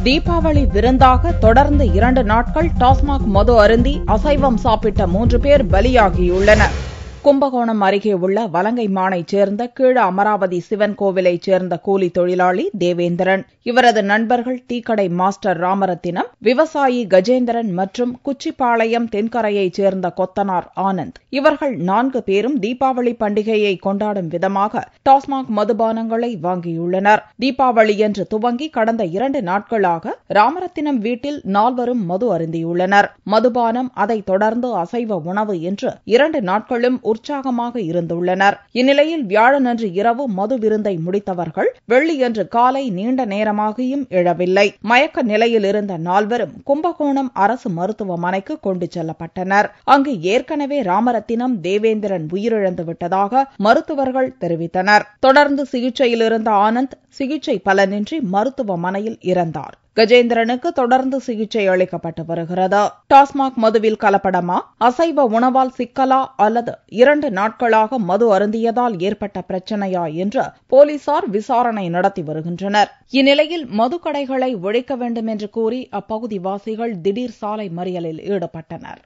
தீபாவளி விருந்தாக தொடர்ந்து 2 நாட்கள் டாஸ்மாக் மது அருந்தி அசைவம் சாப்பிட்ட 3 பேர் பலியாகியுள்ளனர். கும்பகோணம் அருகே உள்ள வலங்கைமானைச் சேர்ந்த கீழ அமராவதி சிவன் கோவிலைச் சேர்ந்த கூலி தொழிலாளி தேவேந்திரன், இவரது நண்பர்கள் டீக்கடை மாஸ்டர் ராமரத்தினம், விவசாயி கஜேந்திரன் மற்றும் குச்சிப்பாளையம் தென்கரையைச் சேர்ந்த கொத்தனார் ஆனந்த். இவர்கள் 4 பேரும் தீபாவளி பண்டிகையை கொண்டாடும் விதமாக டாஸ்மாக் மதுபானங்களை வாங்கியுள்ளனர். தீபாவளியன்று துவங்கி கடந்த 2 நாட்களாக ராமரத்தினம் வீட்டில் 4வரும் மது அருந்தியுள்ளனர். மதுபானம், அதைத் தொடர்ந்து அசைவ உணவு என்று 2 நாட்களும் உற்சாகமாக இருந்துள்ளனர். இந்நிலையில் வியாழனன்று இரவு மது விருந்தை முடித்தவர்கள் வெள்ளியன்று காலை நீண்ட நேரமாகியும் எழவில்லை. மயக்க நிலையில் இருந்த 4வரும் கும்பகோணம் அரசு மருத்துவமனைக்கு கொண்டு செல்லப்பட்டனர். அங்கு ஏற்கனவே ராமரத்தினம், தேவேந்திரன் உயிரிழந்து விட்டதாக மருத்துவர்கள் தெரிவித்தனர். தொடர்ந்து சிகிச்சையில் இருந்த ஆனந்த் சிகிச்சை பலனின்றி மருத்துவமனையில் இறந்தார். கஜேந்திரனுக்கு தொடர்ந்து சிகிச்சை அளிக்கப்பட்டு வருகிறது. டாஸ்மாக் மதுவில் கலப்படமா, அசைவ உணவால் சிக்கலா அல்லது 2 நாட்களாக மது அருந்தியதால் ஏற்பட்ட பிரச்சனையா என்று போலீசார் விசாரணை நடத்தி வருகின்றனர். இந்நிலையில் மதுக்கடைகளை ஒழிக்க வேண்டும் என்று கூறி அப்பகுதி வாசிகள் திடீர் சாலை மறியலில் ஈடுபட்டனர்.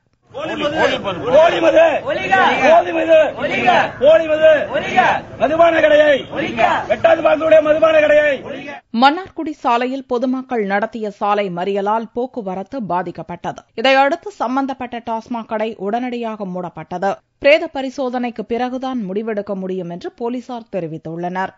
மன்னார்குடி சாலையில் பொதுமக்கள் நடத்திய சாலை மறியலால் போக்குவரத்து பாதிக்கப்பட்டது. இதையடுத்து சம்பந்தப்பட்ட டாஸ்மாக் கடை உடனடியாக மூடப்பட்டது. பிரேத பரிசோதனைக்கு பிறகுதான் முடிவெடுக்க முடியும் என்று போலீசார் தெரிவித்துள்ளனர்.